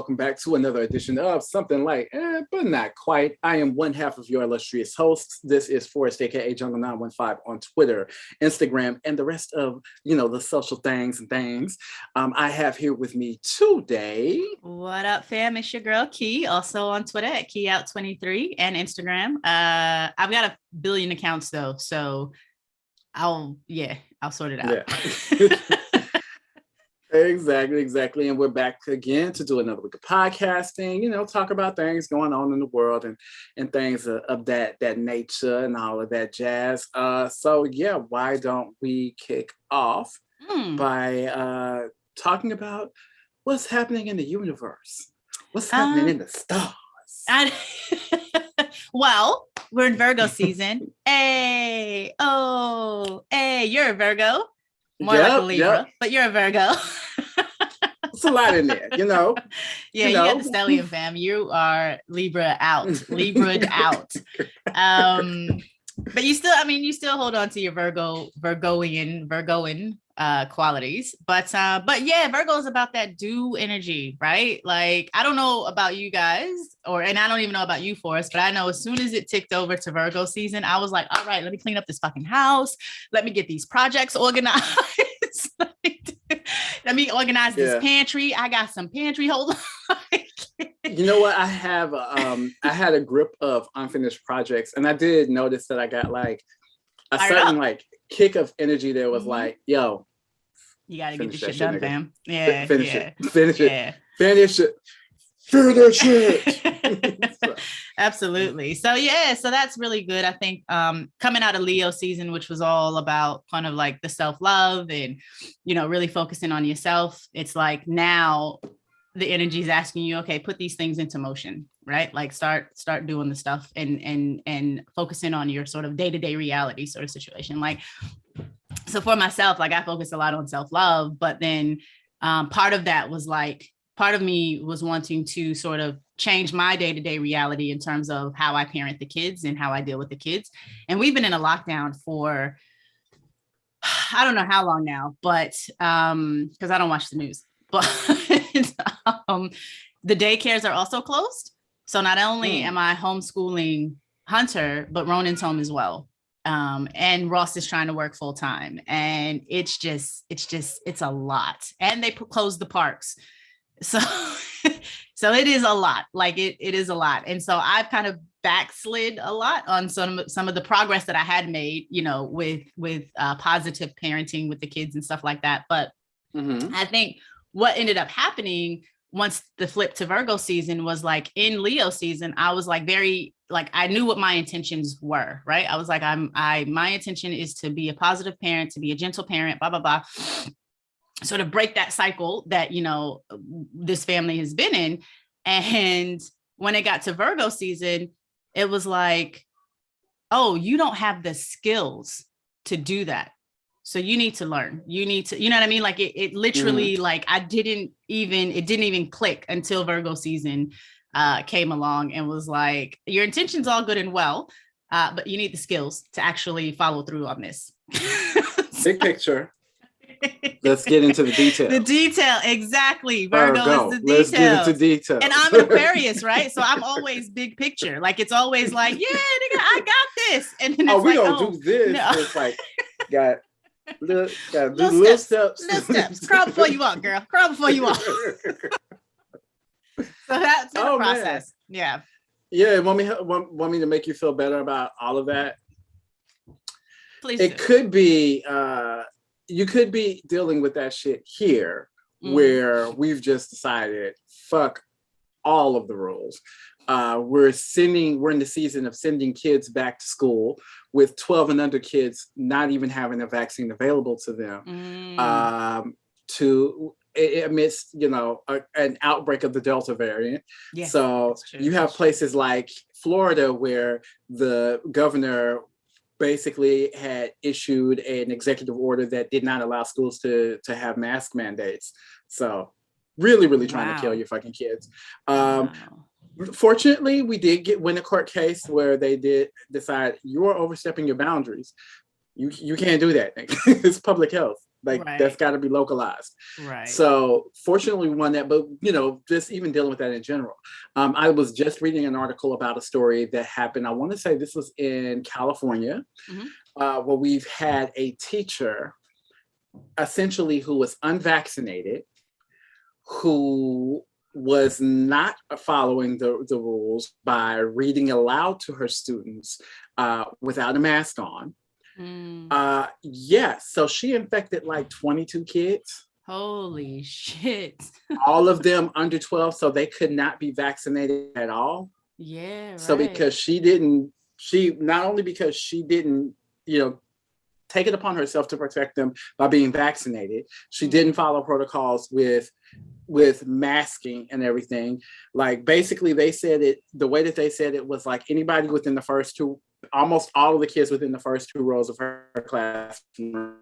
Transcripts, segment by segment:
welcome back to another edition of Something Light, but not quite. I am one half of your illustrious hosts. This is Forrest, aka Jungle915 on Twitter, Instagram, and the rest of, the social things and things. I have here with me today. What up, fam? It's your girl, Key, also on Twitter at KeyOut23 and Instagram. I've got a billion accounts though, so I'll sort it out. Yeah. Exactly. And we're back again to do another week of podcasting, talk about things going on in the world and things of that nature and all of that jazz. Why don't we kick off by talking about what's happening in the universe? What's happening in the stars? Well, we're in Virgo season. Hey, you're a Virgo. More like a Libra, but you're a Virgo. It's a lot in there, Yeah, you got the stellium, fam. You are Libra out, Libra'd out. But you still hold on to your Virgoan qualities. But yeah, Virgo is about that dew energy, right? Like, I don't know about you guys, and I don't even know about you, Forrest, but I know as soon as it ticked over to Virgo season, I was like, all right, let me clean up this fucking house. Let me get these projects organized. Let me organize this pantry. I got some pantry holes. You know what? I had a grip of unfinished projects, and I did notice that I got like a certain kick of energy that was like, yo, you gotta get this shit done, fam. Yeah. Finish it. Absolutely. So that's really good. I think coming out of Leo season, which was all about kind of like the self-love and, really focusing on yourself. It's like now the energy is asking you, okay, put these things into motion, right? Like start doing the stuff and focusing on your sort of day-to-day reality sort of situation. Like, so for myself, like I focus a lot on self-love, but then part of me was wanting to sort of change my day-to-day reality in terms of how I parent the kids and how I deal with the kids. And we've been in a lockdown for, I don't know how long now, but because I don't watch the news, but the daycares are also closed. So not only am I homeschooling Hunter, but Ronan's home as well. And Ross is trying to work full time. And it's a lot. And they closed the parks. So it is a lot. Like it is a lot. And so I've kind of backslid a lot on some of the progress that I had made, with positive parenting with the kids and stuff like that. But I think what ended up happening once the flip to Virgo season was like in Leo season, I was like very, like, I knew what my intentions were, right? I was like, my intention is to be a positive parent, to be a gentle parent, blah, blah, blah. Sort of break that cycle that, this family has been in. And when it got to Virgo season, it was like, oh, you don't have the skills to do that. So you need to learn, you know what I mean? Like it literally, like it didn't even click until Virgo season came along and was like, your intention's all good and well, but you need the skills to actually follow through on this. Big picture. Let's get into the detail. The detail, exactly. Virgo is the detail. Let's get into detail. And I'm an Aquarius, right? So I'm always big picture. Like it's always like, yeah, nigga, I got this. And then it's we don't do this. No. It's like got little steps. Little steps. Crawl before you walk, girl. Crawl before you walk. So that's the process. Man. Yeah. Yeah. Want me to make you feel better about all of that? Please. It could be. You could be dealing with that shit here, where we've just decided, fuck all of the rules. We're in the season of sending kids back to school with 12 and under kids not even having a vaccine available to them. Amidst, an outbreak of the Delta variant. Yes, so you have places like Florida where the governor basically had issued an executive order that did not allow schools to have mask mandates. So really trying to kill your fucking kids. Fortunately, we did win a court case where they did decide you're overstepping your boundaries. You can't do that. It's public health. Like Right. that's got to be localized. Right. So fortunately we won that, but just even dealing with that in general. I was just reading an article about a story that happened. I want to say this was in California, where we've had a teacher essentially who was unvaccinated, who was not following the rules by reading aloud to her students without a mask on. So she infected like 22 kids. Holy shit. All of them under 12, so they could not be vaccinated at all. Yeah, right. So because she not only because she didn't, take it upon herself to protect them by being vaccinated, she didn't follow protocols with masking and everything. Like basically they said it, the way that they said it was like anybody within the first two, almost all of the kids within the first two rows of her classroom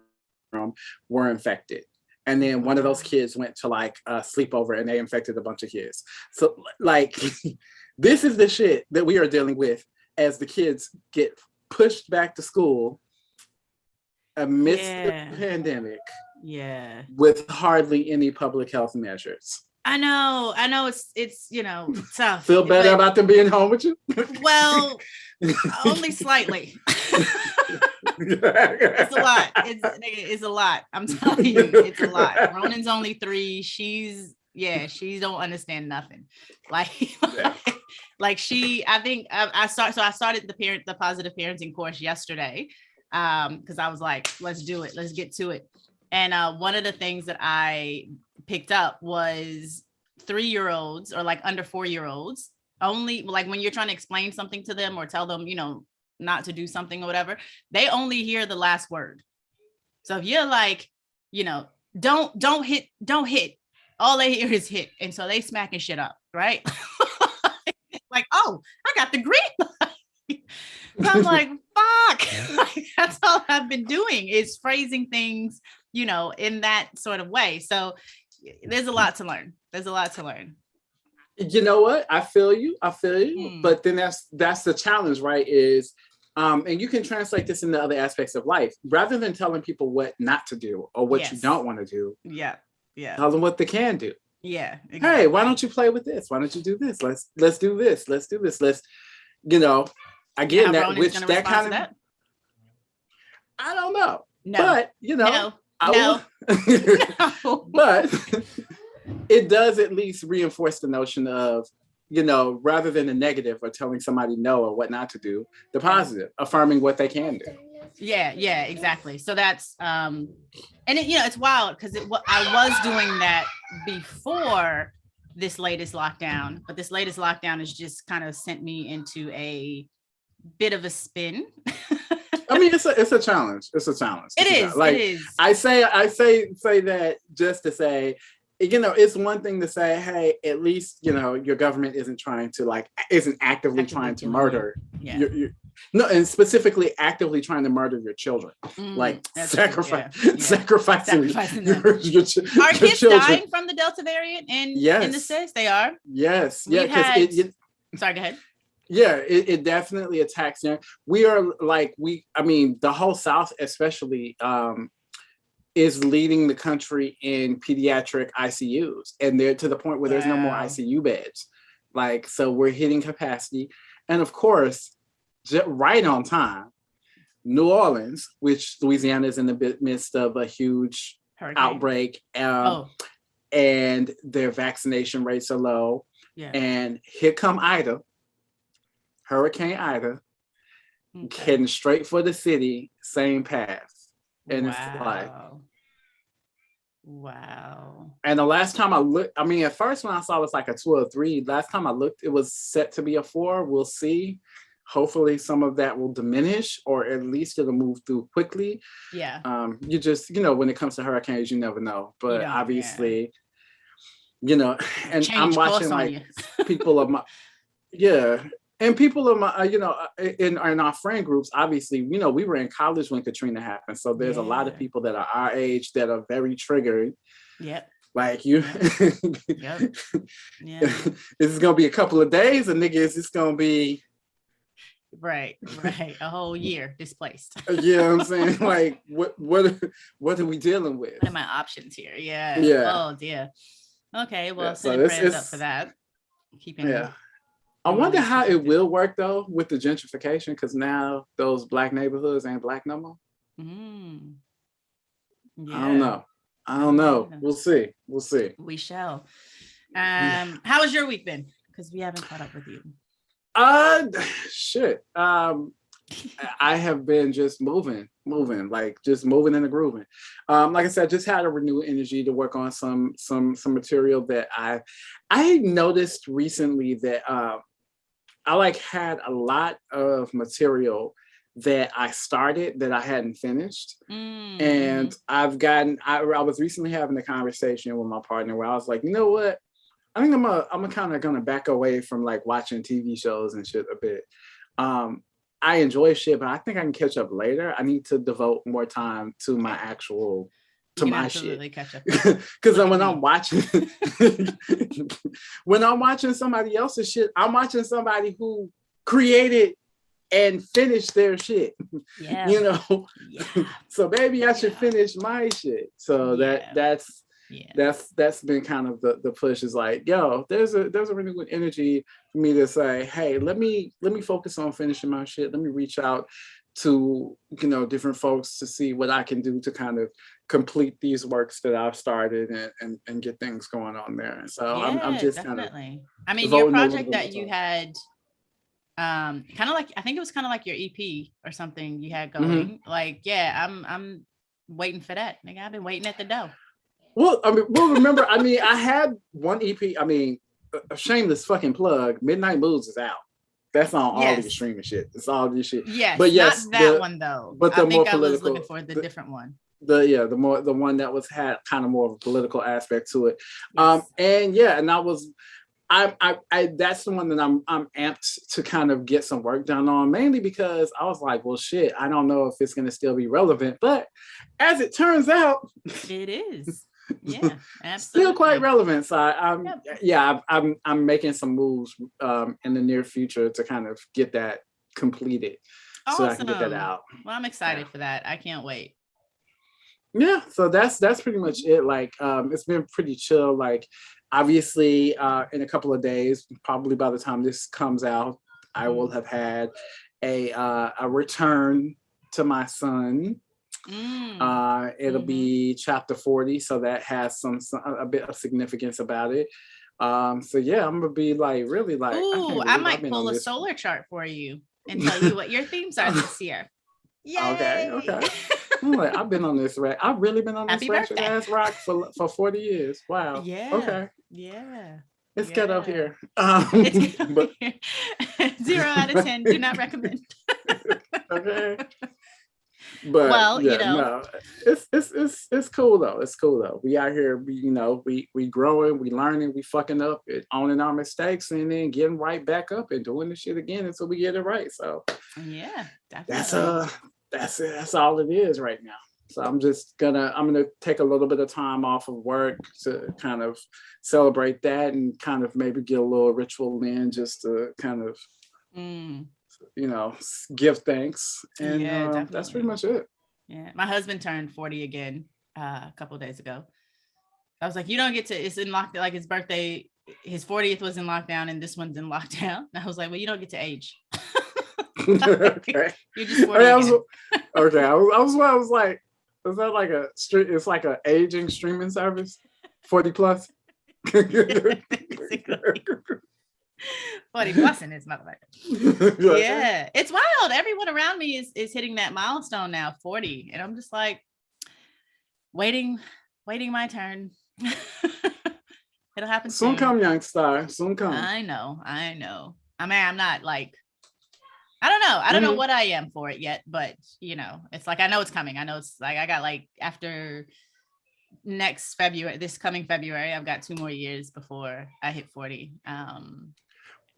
were infected. And then one of those kids went to like a sleepover and they infected a bunch of kids. So like, this is the shit that we are dealing with as the kids get pushed back to school amidst the pandemic. Yeah. With hardly any public health measures. I know it's tough. Feel better about them being home with you? Well, only slightly. It's a lot. It's a lot. I'm telling you, it's a lot. Ronan's only 3. She don't understand nothing. I started the positive parenting course yesterday. Because I was like, let's do it. Let's get to it. And one of the things that I picked up was 3-year-olds or like under 4-year-olds only, like when you're trying to explain something to them or tell them, not to do something or whatever, they only hear the last word. So if you're like, don't hit, all they hear is hit. And so they smacking shit up, right? Like, oh, I got the green light. So I'm like, fuck. That's all I've been doing is phrasing things, in that sort of way. So there's a lot to learn. You know what? I feel you. But then that's the challenge, right? Is and you can translate this into other aspects of life. Rather than telling people what not to do or what you don't want to do. Yeah. Tell them what they can do. Yeah. Exactly. Hey, why don't you play with this? Why don't you do this? Let's do this. Let's do this. Let's, again, that which that kind of that? I don't know. No. But no. But it does at least reinforce the notion of, rather than the negative or telling somebody no or what not to do, the positive, affirming what they can do. Yeah, exactly. So that's and it's wild because I was doing that before this latest lockdown, but this latest lockdown has just kind of sent me into a bit of a spin. I mean, it's a challenge. It's a challenge. It is. Like, it is. I say that just to say, it's one thing to say, hey, at least, your government isn't actively trying to murder. No, and specifically actively trying to murder your children, sacrificing your children. Are kids dying from the Delta variant in the States? They are. Yes. Because sorry, go ahead. Yeah, it definitely attacks them. We are the whole South especially is leading the country in pediatric ICUs, and they're to the point where there's no more ICU beds. So we're hitting capacity. And of course, right on time, New Orleans, which Louisiana is in the midst of a huge outbreak, and their vaccination rates are low. Yeah. And here come Hurricane Ida, heading straight for the city, same path. And it's like, wow. And the last time I looked, at first when I saw it was like a 2 or 3. Last time I looked, it was set to be a 4. We'll see. Hopefully some of that will diminish, or at least it'll move through quickly. Yeah. You just, when it comes to hurricanes, you never know. But obviously, and I'm watching people of my, and people of my, in our friend groups, obviously, we were in college when Katrina happened. So there's a lot of people that are our age that are very triggered. Yep. Like you, Yep. This is going to be a couple of days, and niggas, it's going to be Right. A whole year displaced. You know what I'm saying? Like, what are we dealing with? What are my options here? Yeah. Yeah. Oh dear. Okay. Well, Yeah. So sending prayers up for that. Keeping. Yeah. I wonder how it will work though with the gentrification, because now those Black neighborhoods ain't Black no more. Yeah. I don't know. We'll see. We shall. How has your week been? Because we haven't caught up with you. Shit. I have been just moving, like just moving and grooving. Like I said, just had a renewed energy to work on some material that I noticed recently that I like had a lot of material that I started that I hadn't finished. And I was recently having a conversation with my partner where I was like, you know what? I think I'm kind of gonna back away from like watching TV shows and shit a bit. I enjoy shit, but I think I can catch up later. I need to devote more time to my actual my shit. Catch up. Because when I'm watching somebody else's shit, I'm watching somebody who created and finished their shit. Yeah. You know? Yeah. So maybe I should finish my shit. So that's been kind of the push, is like, yo, there's a really good energy for me to say, hey, let me focus on finishing my shit. Let me reach out to, you know, different folks to see what I can do to kind of complete these works that I've started and get things going on there. So I'm just definitely. I mean, your project that you had, kind of like, I think it was kind of like your EP or something you had going. Like, yeah, I'm waiting for that. Nigga, I've been waiting at the door. Well, remember, I had one EP. I mean, a shameless fucking plug. Midnight Moods is out. That's on all of the streaming shit. It's all this shit. Yes, but yes, not that one though. But the more political. I was looking for the different one. The one that had kind of more of a political aspect to it. Yes. And I that's the one that I'm amped to kind of get some work done on, mainly because I was like, well, shit, I don't know if it's going to still be relevant, but as it turns out, it is. Yeah, absolutely. Still quite relevant. So I'm making some moves in the near future to kind of get that completed. Awesome. So I can get that out. Well, I'm excited for that. I can't wait. Yeah, so that's pretty much it. Like, it's been pretty chill. Like, obviously, in a couple of days, probably by the time this comes out, I will have had a return to my son. It'll be chapter 40, so that has a bit of significance about it. So yeah, I'm gonna be like really like. Ooh, I might pull a solar chart for you and tell you what your themes are this year. Yay! Okay. I'm like, I've been on this rack. I've really been on this ratchet ass rock for 40 years. Wow. Yeah. Okay. Yeah. It's good up here. It's good up here. 0 out of 10. Do not recommend. Okay. But well, yeah, you know, no, it's cool though. It's cool though. We out here, we growing, we learning, we fucking up, owning our mistakes, and then getting right back up and doing the shit again until we get it right. So yeah, definitely. That's all it is right now. So I'm gonna take a little bit of time off of work to kind of celebrate that and kind of maybe get a little ritual in, just to kind of give thanks. And that's pretty much it. Yeah, my husband turned 40 again a couple of days ago. I was like, you don't get to, it's in lockdown, like his birthday, his 40th was in lockdown and this one's in lockdown. And I was like, well, you don't get to age. Okay. You're just 40 I was like, is that like it's like an aging streaming service? 40 plus? 40 plus in this motherfucker. Yeah, it's wild. Everyone around me is hitting that milestone now, 40, and I'm just like waiting my turn. It'll happen soon. Come, young star. Soon come. I know. I mean, I'm not like, I don't know what I am for it yet, but it's like I know it's coming. I know it's like I got like after this coming February, I've got 2 more years before I hit 40.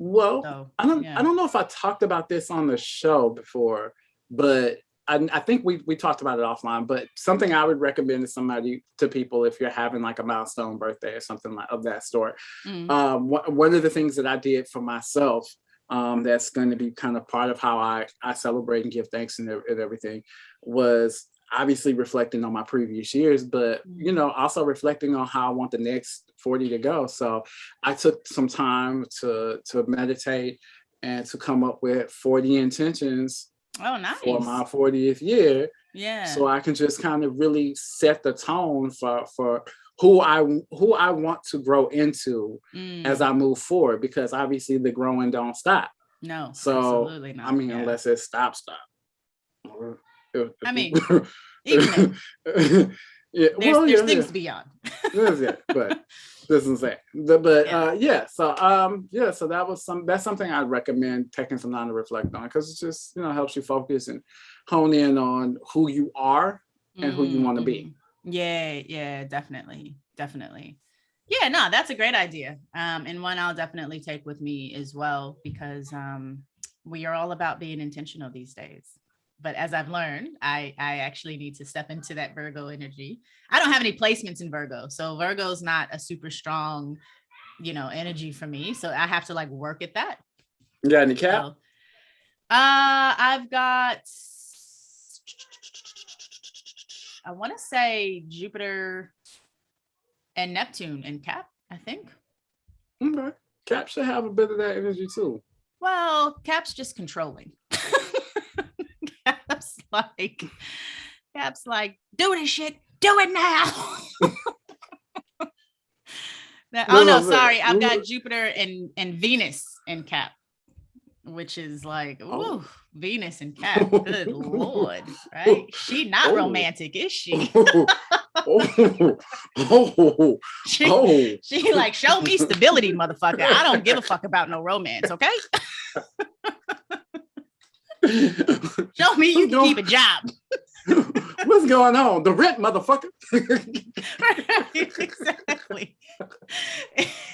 Well, so, I don't know if I talked about this on the show before, but I think we talked about it offline. But something I would recommend to people if you're having like a milestone birthday or something like of that sort. One of the things that I did for myself that's going to be kind of part of how I celebrate and give thanks and everything, was obviously reflecting on my previous years, but also reflecting on how I want the next 40 to go. So I took some time to meditate and to come up with 40 intentions for my 40th year. Yeah. So I can just kind of really set the tone for who I want to grow into as I move forward, because obviously the growing don't stop. No, so absolutely not. I mean, unless it stop. I mean, even there's things beyond. But this is it. So that's something I'd recommend taking some time to reflect on, because it just helps you focus and hone in on who you are and who you want to be. Yeah, definitely. Yeah, no, that's a great idea. And one I'll definitely take with me as well, because we are all about being intentional these days. But as I've learned, I actually need to step into that Virgo energy. I don't have any placements in Virgo, so Virgo's not a super strong, energy for me. So I have to like work at that. You got any cap? So, I've got, I want to say Jupiter and Neptune in Cap, I think. Okay. Cap should have a bit of that energy too. Well, Cap's just controlling. Cap's like, do this shit, do it now. Sorry, I've got Jupiter and Venus in Cap, which is like, ooh, Venus and Cap. Good Lord, right? She not romantic, is she? She like, show me stability, motherfucker. I don't give a fuck about no romance, okay? Show me you can keep a job. What's going on? The rent, motherfucker.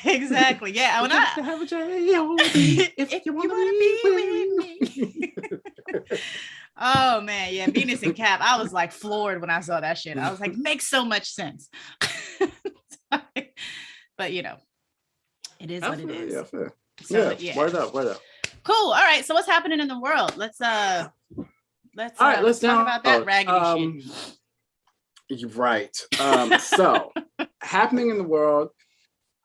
Exactly. Yeah. When I have a if you want to be with me. Oh man, yeah. Venus and Cap. I was like floored when I saw that shit. I was like, makes so much sense. But it is what it is. Yeah, fair. So, Word up. Cool. All right. So what's happening in the world? Let's talk about that raggedy shit. Right. So happening in the world,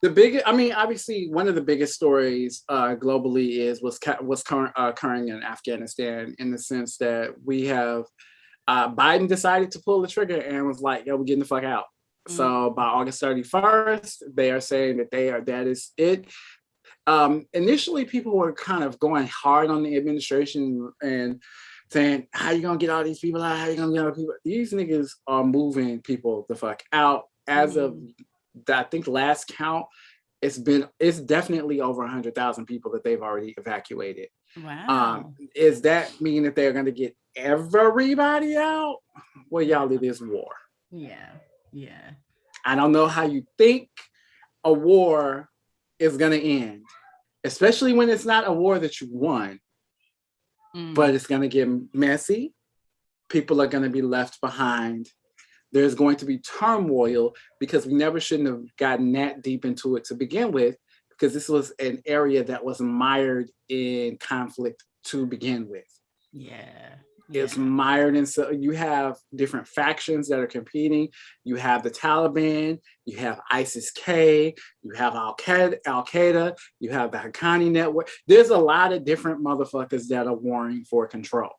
obviously one of the biggest stories globally is what's occurring in Afghanistan, in the sense that we have Biden decided to pull the trigger and was like, yo, we're getting the fuck out. So by August 31st, they are saying that is it. Initially, people were kind of going hard on the administration and saying, how you gonna get all these people out? How you gonna get all people? These niggas are moving people the fuck out. As of, I think, last count, it's definitely over 100,000 people that they've already evacuated. Wow. Does that mean that they're gonna get everybody out? Well, y'all, it is war. Yeah. I don't know how you think a war is gonna end, especially when it's not a war that you won. But it's going to get messy. People are going to be left behind. There's going to be turmoil, because we never shouldn't have gotten that deep into it to begin with, because this was an area that was mired in conflict to begin with. Yeah. It's mired in, so you have different factions that are competing. You have the Taliban, you have ISIS-K, you have Al-Qaeda, you have the Haqqani network. There's a lot of different motherfuckers that are warring for control.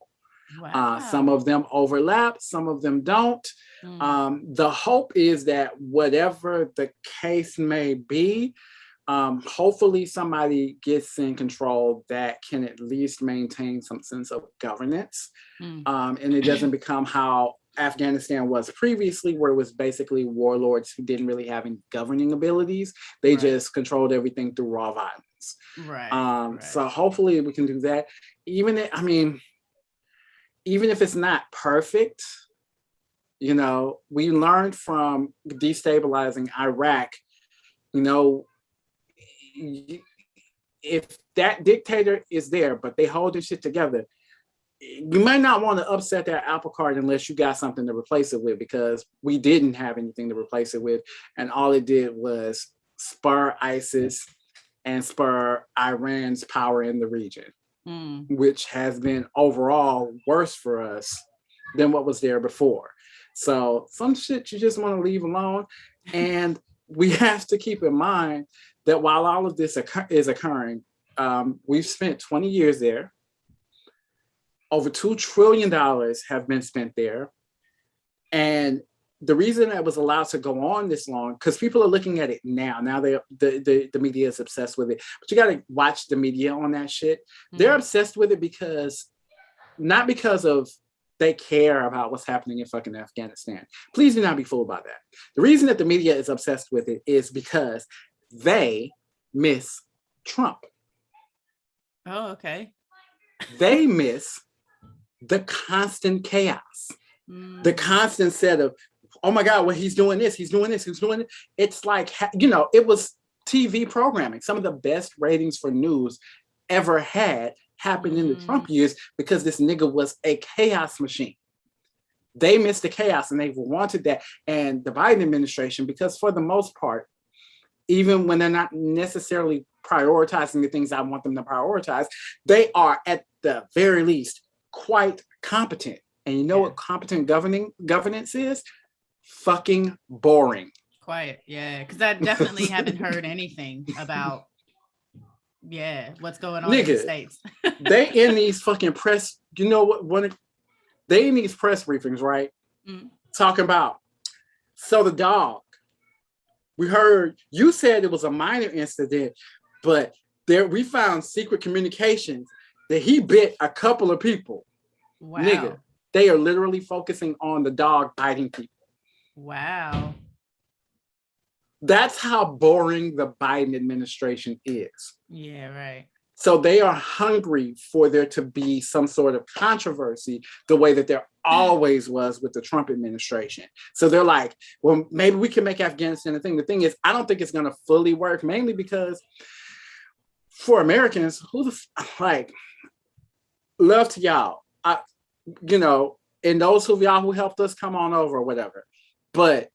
Wow. Some of them overlap, some of them don't. The hope is that whatever the case may be, hopefully somebody gets in control that can at least maintain some sense of governance. And it doesn't become how Afghanistan was previously, where it was basically warlords who didn't really have any governing abilities. They just controlled everything through raw violence. Right. So hopefully we can do that. Even if it's not perfect, we learned from destabilizing Iraq, if that dictator is there, but they hold this shit together, you might not want to upset that apple cart unless you got something to replace it with, because we didn't have anything to replace it with. And all it did was spur ISIS and spur Iran's power in the region, which has been overall worse for us than what was there before. So some shit you just want to leave alone. And we have to keep in mind that while all of this is occurring, we've spent 20 years there. Over $2 trillion have been spent there. And the reason that was allowed to go on this long, because people are looking at it now. Now the media is obsessed with it. But you got to watch the media on that shit. They're obsessed with it because, not because of they care about what's happening in fucking Afghanistan. Please do not be fooled by that. The reason that the media is obsessed with it is because they miss Trump. Oh, okay. They miss the constant chaos, the constant set of, oh my God, well, he's doing this, he's doing this, he's doing it. It's like, you know, it was TV programming. Some of the best ratings for news ever had happened in the Trump years because this nigga was a chaos machine. They missed the chaos and they wanted that. And the Biden administration, because for the most part, even when they're not necessarily prioritizing the things I want them to prioritize, they are at the very least quite competent. And you know what competent governance is? Fucking boring. Quiet, yeah. Because I definitely haven't heard anything about what's going on in the States. They in these fucking press, you know what? They in these press briefings, right? Talking about, so the dog, we heard you said it was a minor incident, but we found secret communications that he bit a couple of people. Wow. Nigga, they are literally focusing on the dog biting people. Wow. That's how boring the Biden administration is. Yeah, right. So they are hungry for there to be some sort of controversy the way that there always was with the Trump administration. So they're like, well, maybe we can make Afghanistan a thing. The thing is, I don't think it's going to fully work, mainly because for Americans, love to y'all. You know, and those of y'all who helped us, come on over or whatever. But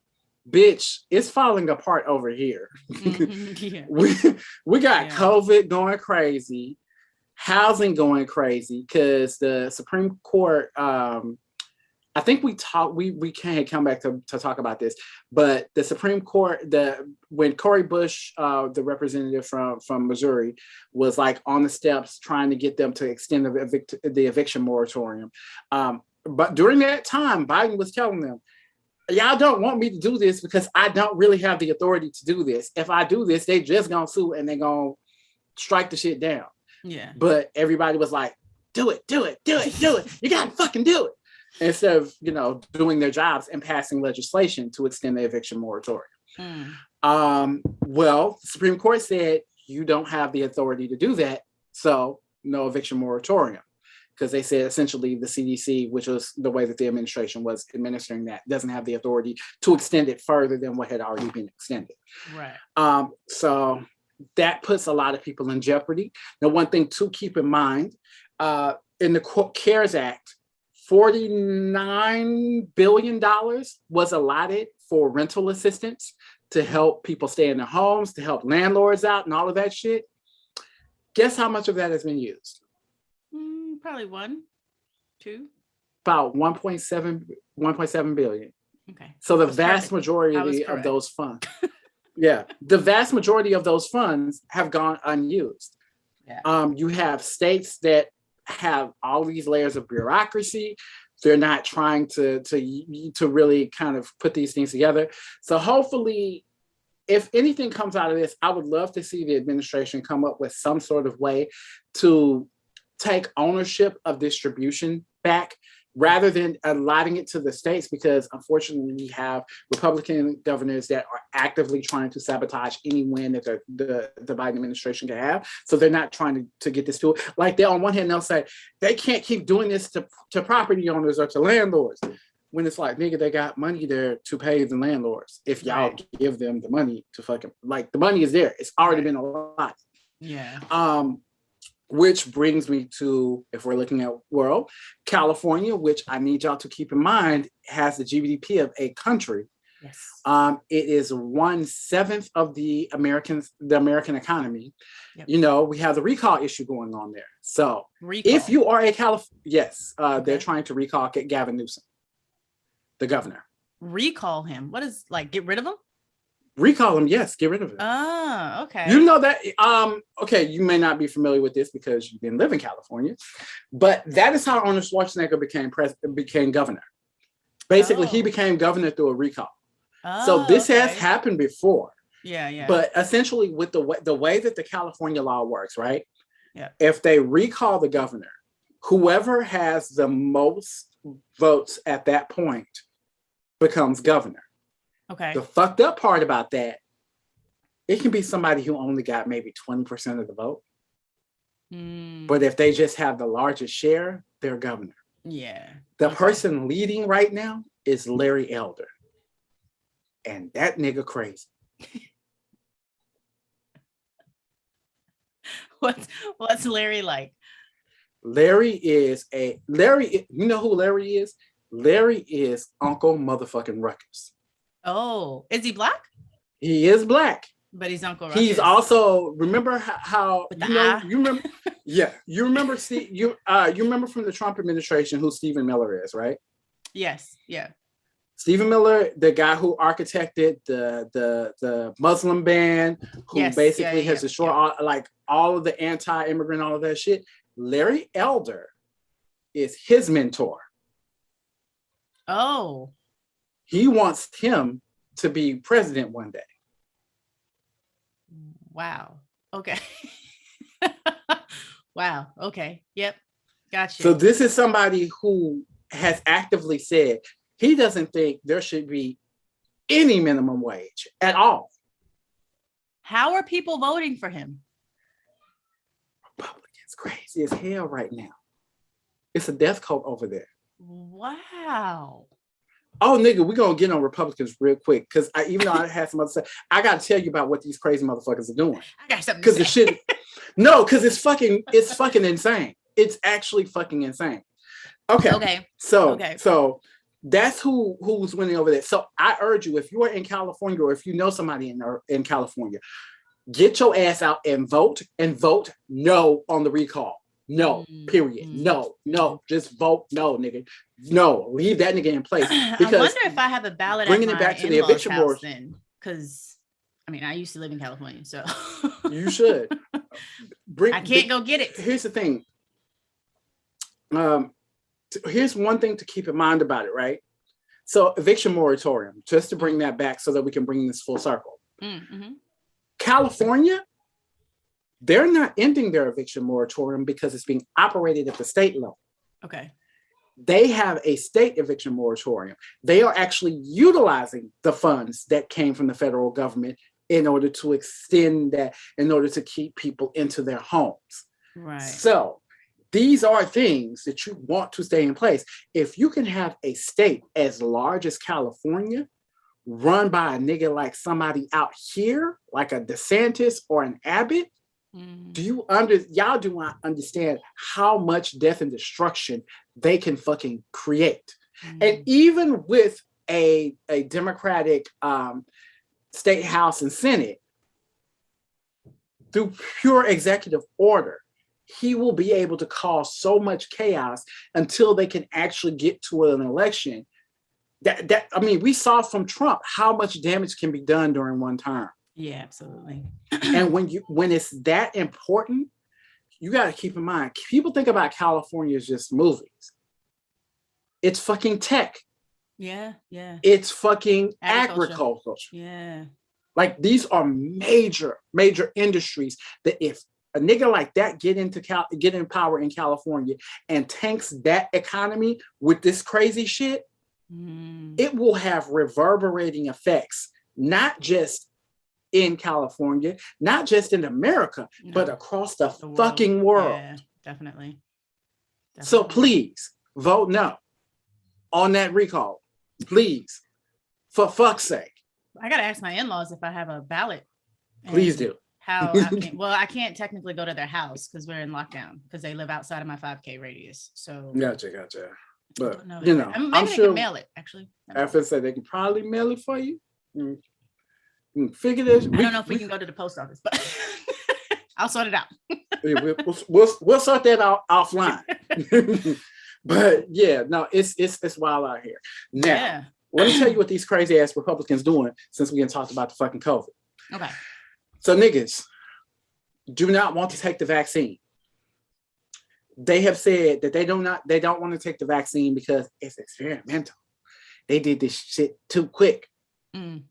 bitch, it's falling apart over here. We got COVID going crazy, housing going crazy, because the Supreme Court, I think we can't come back to talk about this, but the Supreme Court, when Cori Bush, the representative from Missouri, was like on the steps trying to get them to extend the eviction moratorium. But during that time, Biden was telling them, y'all don't want me to do this because I don't really have the authority to do this. If I do this, they just gonna sue and they gonna strike the shit down. Yeah. But everybody was like, do it. You gotta fucking do it. Instead of, you know, doing their jobs and passing legislation to extend the eviction moratorium. Well, the Supreme Court said you don't have the authority to do that, so no eviction moratorium. Because they said essentially the CDC, which was the way that the administration was administering that, doesn't have the authority to extend it further than what had already been extended. Right. So that puts a lot of people in jeopardy. Now, one thing to keep in mind, in the CARES Act, $49 billion was allotted for rental assistance to help people stay in their homes, to help landlords out and all of that shit. Guess how much of that has been used? Probably 1, 2. About 1.7 billion. Okay. So the vast majority of those funds, the vast majority of those funds have gone unused. Yeah. You have states that have all these layers of bureaucracy. They're not trying to really kind of put these things together. So hopefully, if anything comes out of this, I would love to see the administration come up with some sort of way to take ownership of distribution back rather than allotting it to the states, because unfortunately we have Republican governors that are actively trying to sabotage any win that the Biden administration can have. So they're not trying to get this to it. Like, they on one hand, they'll say they can't keep doing this to property owners or to landlords. When it's like, nigga, they got money there to pay the landlords. If y'all give them the money to fucking, like, the money is there. It's already been a lot. Yeah. Which brings me to, if we're looking at world, California, which I need y'all to keep in mind, has the GDP of a country, Yes. It is 1/7 of the American economy. Yep. You know, we have the recall issue going on there. So Recall. if you are a yes, Okay. they're trying to recall Gavin Newsom, the governor. Recall him. What is, like, get rid of him? Recall him, yes, get rid of him. Oh, okay. You know that, okay, you may not be familiar with this because you didn't live in California, but that is how Arnold Schwarzenegger became governor. Basically, he became governor through a recall. So this has happened before. Yeah. But essentially, with the way that the California law works, right? Yeah. If they recall the governor, whoever has the most votes at that point becomes governor. Okay. The fucked up part about that, it can be somebody who only got maybe 20% of the vote. But if they just have the largest share, they're governor. Yeah. The person leading right now is Larry Elder. And that nigga crazy. What's Larry like? You know who Larry is? Larry is Uncle motherfucking Ruckus. Oh, is he black? He is black. But he's Uncle Ruckus. He's also, remember how you remember yeah, you remember you remember from the Trump administration who Stephen Miller is, right? Yes, yeah. Stephen Miller, the guy who architected the Muslim ban, who basically has destroyed all of the anti-immigrant, all of that shit. Larry Elder is his mentor. Oh. He wants him to be president one day. Wow. Okay. Wow. Okay. Yep. Gotcha. So this is somebody who has actively said he doesn't think there should be any minimum wage at all. How are people voting for him? Republicans crazy as hell right now. It's a death cult over there. Wow. Oh, nigga, we're going to get on Republicans real quick because even though I had some other stuff, I got to tell you about what these crazy motherfuckers are doing. I got something to say. Because the shit, no, because it's fucking insane. It's actually fucking insane. Okay. So that's who's winning over there. So I urge you, if you are in California or if you know somebody in California, get your ass out and vote no on the recall. No, period. No, just vote no, nigga. No, leave that nigga in place. Because I wonder if I have a ballot bringing it back to the eviction board then, because I mean I used to live in California, so you should. I can't go get it. Here's the thing. Here's one thing to keep in mind about it, right? So eviction moratorium, just to bring that back so that we can bring this full circle. Mm-hmm. California, they're not ending their eviction moratorium because it's being operated at the state level. Okay. They have a state eviction moratorium. They are actually utilizing the funds that came from the federal government in order to extend that, in order to keep people into their homes. Right. So these are things that you want to stay in place. If you can have a state as large as California run by a nigga like somebody out here, like a DeSantis or an Abbott, y'all do not understand how much death and destruction they can fucking create. And even with a Democratic state house and Senate, through pure executive order, he will be able to cause so much chaos until they can actually get to an election. That I mean, we saw from Trump how much damage can be done during one term. Yeah, absolutely. And when it's that important, you got to keep in mind, people think about California as just movies. It's fucking tech. Yeah. It's fucking agriculture. Yeah. Like these are major industries that if a nigga like that get in power in California and tanks that economy with this crazy shit, it will have reverberating effects, not just in California, not just in America, but across the fucking world. Yeah, definitely. So please vote no on that recall. Please, for fuck's sake. I gotta ask my in-laws if I have a ballot. Please do. How I can't technically go to their house because we're in lockdown because they live outside of my 5K radius. So Gotcha. But maybe I'm they sure can mail it actually. After said they can probably mail it for you. Figure this. I don't know if we can go to the post office, but I'll sort it out. We'll sort that out offline. But yeah, no, it's wild out here. Now, let me tell you what these crazy ass Republicans doing since we didn't talk about the fucking COVID. Okay. So niggas do not want to take the vaccine. They have said that they don't want to take the vaccine because it's experimental. They did this shit too quick. I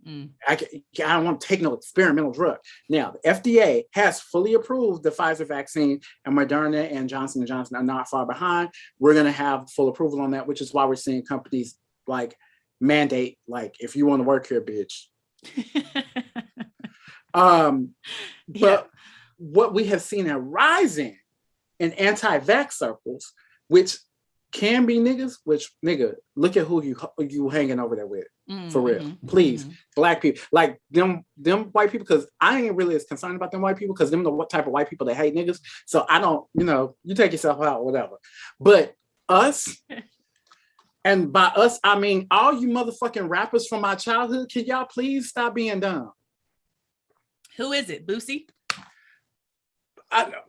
don't want to take no experimental drug. Now, the FDA has fully approved the Pfizer vaccine, and Moderna and Johnson & Johnson are not far behind. We're going to have full approval on that, which is why we're seeing companies like mandate, like, if you want to work here, bitch. But what we have seen a rise in anti-vax circles, which can be niggas, which nigga, look at who you hanging over there with. For real, please. Black people, like them white people, because I ain't really as concerned about them white people, because them the what type of white people that hate niggas. So I don't, you take yourself out, whatever. But us, and by us I mean all you motherfucking rappers from my childhood, can y'all please stop being dumb? Who is it? Boosie?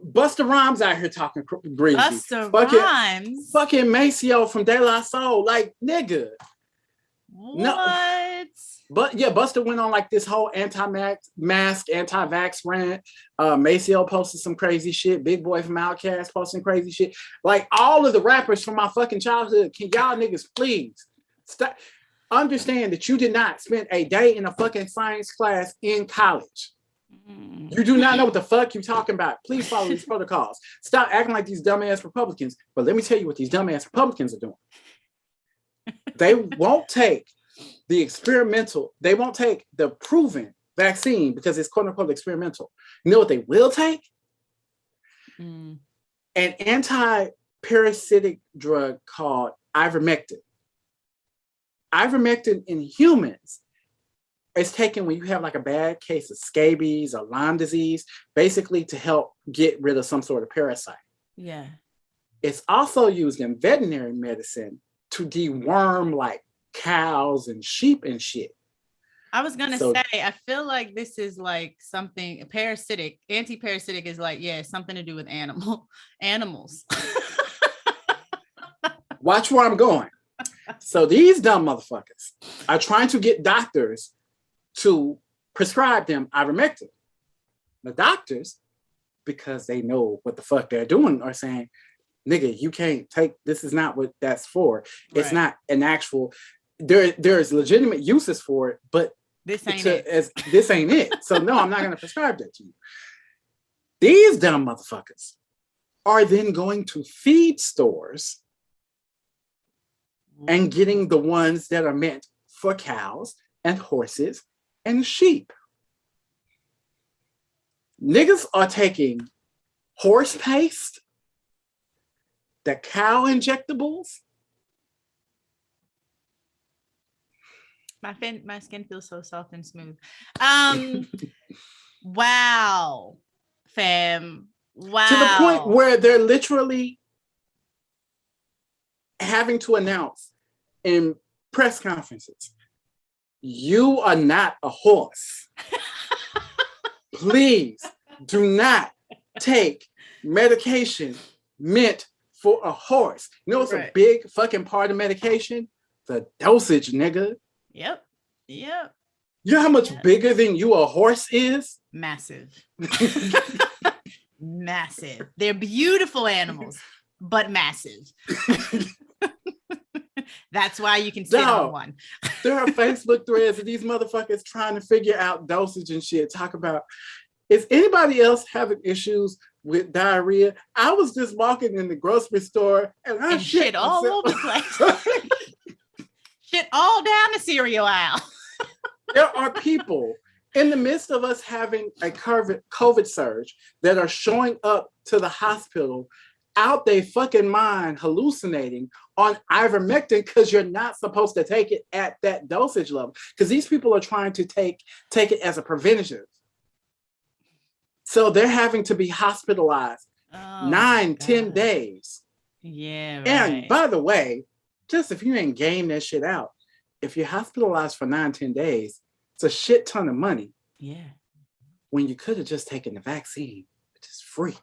Busta Rhymes out here talking greasy. Busta Rhymes? Fucking Maceo from De La Soul. Like, nigga. What? No. But yeah, Busta went on like this whole anti-mask, anti-vax rant. Maceo posted some crazy shit. Big Boy from Outkast posting crazy shit. Like, all of the rappers from my fucking childhood, can y'all niggas please stop? Understand that you did not spend a day in a fucking science class in college. You do not know what the fuck you're talking about. Please follow these protocols. Stop acting like these dumbass Republicans. But let me tell you what these dumbass Republicans are doing. They won't take the experimental, they won't take the proven vaccine because it's quote unquote experimental. You know what they will take? An anti-parasitic drug called ivermectin. Ivermectin in humans is taken when you have like a bad case of scabies or Lyme disease, basically to help get rid of some sort of parasite. Yeah. It's also used in veterinary medicine to deworm like cows and sheep and shit. I was gonna say, I feel like this is like something parasitic. Anti-parasitic is like, something to do with animals. Watch where I'm going. So these dumb motherfuckers are trying to get doctors to prescribe them ivermectin. The doctors, because they know what the fuck they're doing, are saying, nigga, you can't take, this is not what that's for. It's not an actual, there's legitimate uses for it, but this ain't it. This ain't it. So no, I'm not going to prescribe that to you. These dumb motherfuckers are then going to feed stores and getting the ones that are meant for cows and horses and sheep. Niggas are taking horse paste, the cow injectables. My skin feels so soft and smooth. Wow, fam. Wow. To the point where they're literally having to announce in press conferences, you are not a horse. Please do not take medication meant for a horse. You know what's a big fucking part of medication? The dosage, nigga. Yep. You know how much bigger than you a horse is? Massive. Massive. They're beautiful animals, but massive. That's why you can sit on one. There are Facebook threads of these motherfuckers trying to figure out dosage and shit. Talk about, is anybody else having issues with diarrhea? I was just walking in the grocery store and shit all over the place. Shit all down the cereal aisle. There are people in the midst of us having a COVID surge that are showing up to the hospital out they fucking mind hallucinating on ivermectin because you're not supposed to take it at that dosage level, because these people are trying to take it as a preventative. So they're having to be hospitalized 9-10 days. Yeah. Right. And by the way, just if you ain't game that shit out, if you're hospitalized for 9-10 days, it's a shit ton of money. Yeah. When you could have just taken the vaccine, which is free.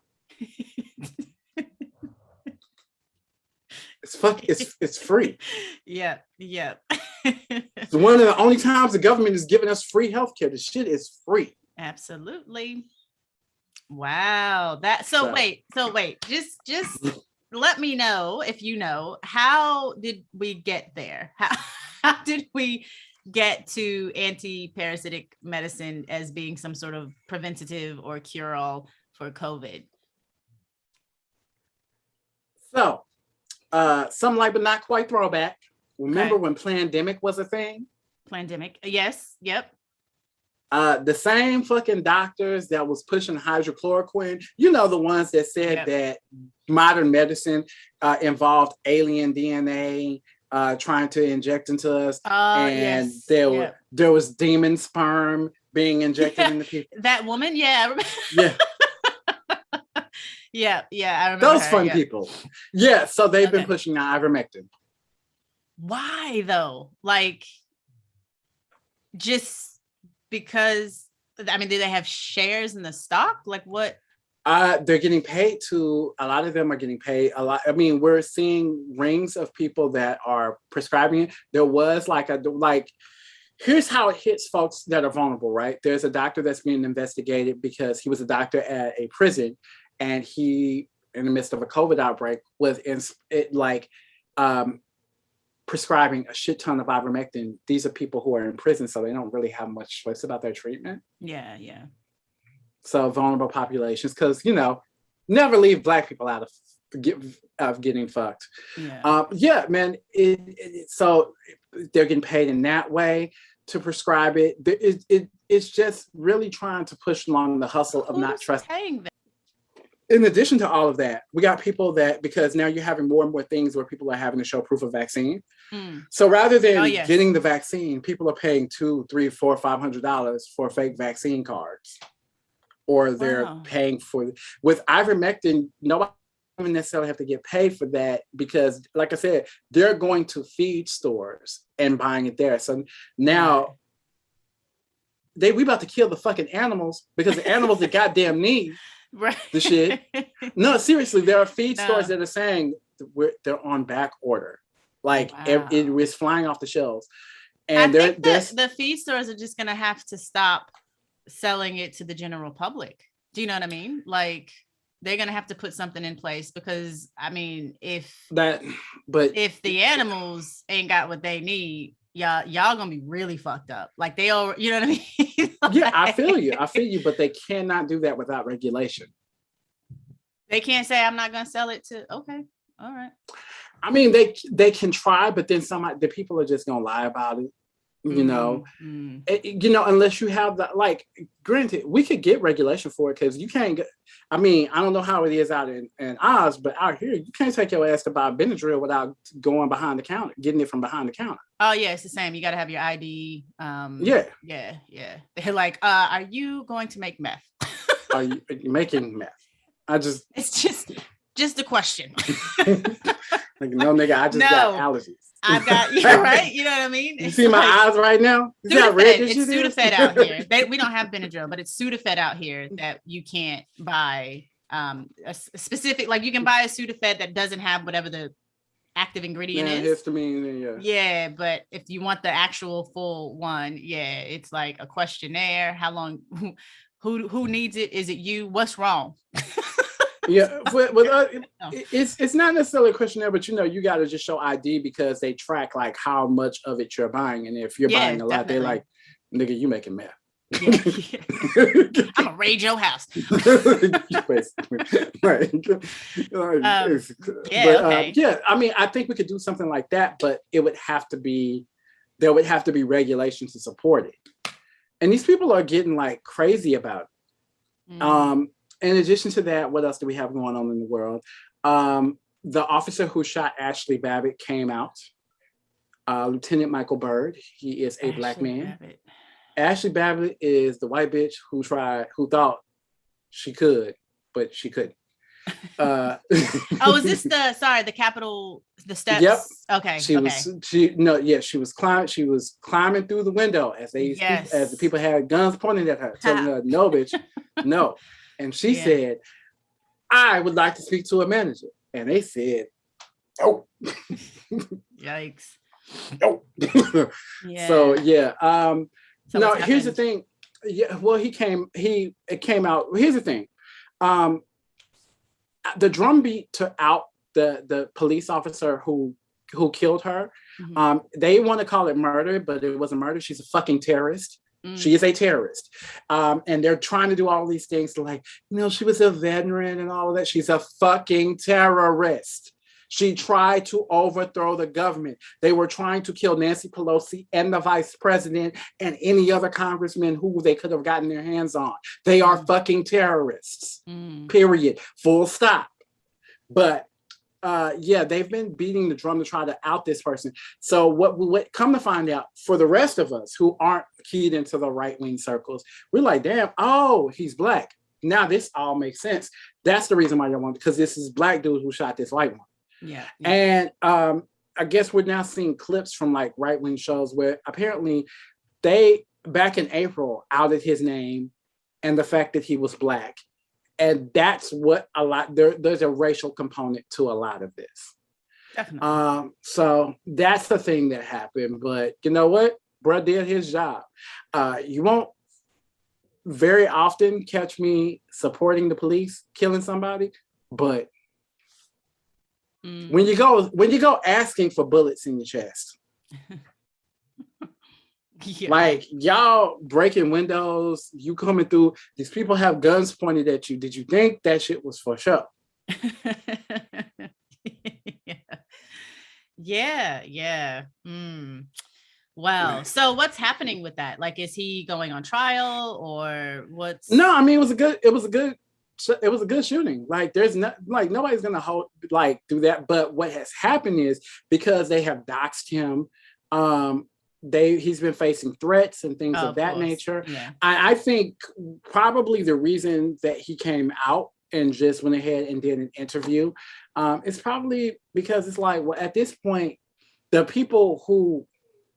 It's free. Yeah. It's one of the only times the government is giving us free healthcare. The shit is free. Absolutely. Wow. Wait. Just let me know if you know, how did we get there? How did we get to anti-parasitic medicine as being some sort of preventative or cure-all for COVID? So, some like but not quite throwback. Remember when pandemic was a thing? Pandemic, yes, yep. The same fucking doctors that was pushing hydrochloroquine, you know, the ones that said that modern medicine involved alien DNA trying to inject into us, and there was demon sperm being injected into people. That woman, yeah. Yeah, I remember those fun people. Yeah, so they've been pushing ivermectin. Why though? Like, just because? I mean, do they have shares in the stock? Like, what? They're getting paid to. A lot of them are getting paid a lot. I mean, we're seeing rings of people that are prescribing it. There was here's how it hits folks that are vulnerable, right? There's a doctor that's being investigated because he was a doctor at a prison, and he, in the midst of a COVID outbreak, was prescribing a shit ton of ivermectin. These are people who are in prison, so they don't really have much choice about their treatment. Yeah. So vulnerable populations, because, you know, never leave Black people out of getting fucked. Yeah, man. So they're getting paid in that way to prescribe it. It's just really trying to push along the hustle of not trusting. In addition to all of that, we got people that, because now you're having more and more things where people are having to show proof of vaccine. So rather than getting the vaccine, people are paying $200, $300, $400, $500 for fake vaccine cards, or they're paying for. With ivermectin, nobody even necessarily have to get paid for that, because, like I said, they're going to feed stores and buying it there. So now we about to kill the fucking animals, because the animals that goddamn need. Right. The shit. No, seriously, there are feed stores that are saying they're on back order. Like, it was flying off the shelves. And I think the feed stores are just going to have to stop selling it to the general public. Do you know what I mean? Like, they're going to have to put something in place, because, I mean, if the animals ain't got what they need, y'all gonna be really fucked up. Like, they all, you know what I mean? Yeah, I feel you, but they cannot do that without regulation. They can't say, I'm not gonna sell it to, okay, all right. I mean, they can try, but then the people are just gonna lie about it. You know, unless you have granted, we could get regulation for it, because you can't get, I mean, I don't know how it is out in Oz, but out here, you can't take your ass to buy Benadryl without going behind the counter, getting it from behind the counter. Oh yeah, it's the same. You got to have your ID. Yeah. They're like, are you going to make meth? Are you making meth? It's just a question. Like, no, nigga, I just got allergies. I've got, right? You know what I mean? You see my eyes right now? It's Sudafed out here. We don't have Benadryl, but it's Sudafed out here that you can't buy a specific, like, you can buy a Sudafed that doesn't have whatever the active ingredient is. Histamine, yeah, but if you want the actual full one, it's like a questionnaire. How long? Who needs it? Is it you? What's wrong? Yeah, it's not necessarily a questionnaire, but you got to just show ID, because they track like how much of it you're buying, and if you're buying a lot, they're like, nigga, you making meth. I'm gonna raid your house. Right. I mean, I think we could do something like that, but there would have to be regulation to support it, and these people are getting like crazy about it. In addition to that, what else do we have going on in the world? The officer who shot Ashley Babbitt came out. Lieutenant Michael Byrd. He is a Black man. Ashley Babbitt is the white bitch who thought she could, but she couldn't. Uh, Oh, is this the Capitol, the steps? Yep. Okay. She was climbing through the window as the people had guns pointed at her, telling her, no, bitch, no. And she said, I would like to speak to a manager. And they said, oh. Yikes. Oh. Yeah. So yeah. So no, here's the thing. Yeah, well, it came out. Here's the thing. The drumbeat to out the police officer who killed her. Mm-hmm. They want to call it murder, but it wasn't murder. She's a fucking terrorist. Mm. She is a terrorist. And they're trying to do all these things to she was a veteran and all of that. She's a fucking terrorist. She tried to overthrow the government. They were trying to kill Nancy Pelosi and the vice president and any other congressman who they could have gotten their hands on. They are fucking terrorists, period, full stop. But they've been beating the drum to try to out this person. So what come to find out, for the rest of us who aren't keyed into the right-wing circles, we're like, damn, oh, he's Black. Now this all makes sense. That's the reason why y'all want, because this is Black dude who shot this white one. Yeah. And I guess we're now seeing clips from right-wing shows where apparently they, back in April, outed his name and the fact that he was Black. And that's what there's a racial component to a lot of this. Definitely. So that's the thing that happened. But you know what? Bruh did his job. You won't very often catch me supporting the police killing somebody, but when you go asking for bullets in your chest, y'all breaking windows, you coming through, these people have guns pointed at you. Did you think that shit was for show? Yeah. Wow. So what's happening with that? Is he going on trial or what's? No, I mean, it was a good shooting. There's not nobody's gonna do that. But what has happened is, because they have doxed him, he's been facing threats and things of that nature. Yeah. I think probably the reason that he came out and just went ahead and did an interview is probably because it's at this point, the people who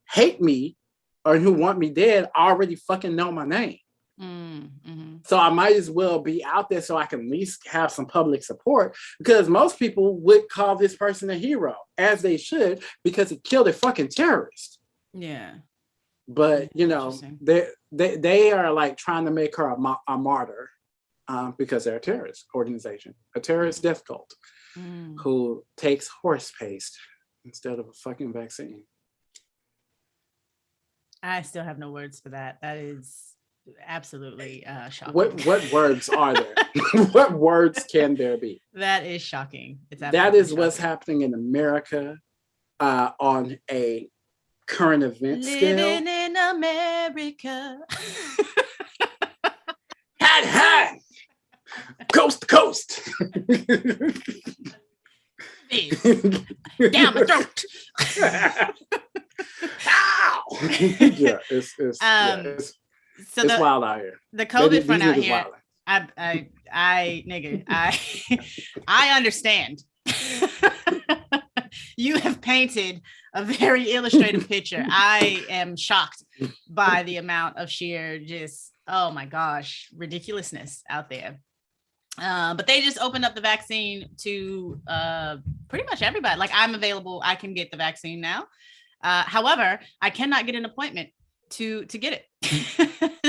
hate me or who want me dead already fucking know my name. Mm-hmm. So I might as well be out there so I can at least have some public support, because most people would call this person a hero, as they should, because he killed a fucking terrorist. Yeah. But they are trying to make her a martyr because they're a terrorist organization, a terrorist death cult who takes horse paste instead of a fucking vaccine. I still have no words for that. That is absolutely shocking. What words are there? What words can there be? That is shocking. That is shocking. What's happening in America on a current event scale. Living in America. Hat, coast to coast. Down my throat. Ow! Yeah, it's wild out here. The COVID front out here. I understand. You have painted a very illustrative picture. I am shocked by the amount of sheer oh my gosh, ridiculousness out there. But they just opened up the vaccine to pretty much everybody. I'm available. I can get the vaccine now. However, I cannot get an appointment to get it.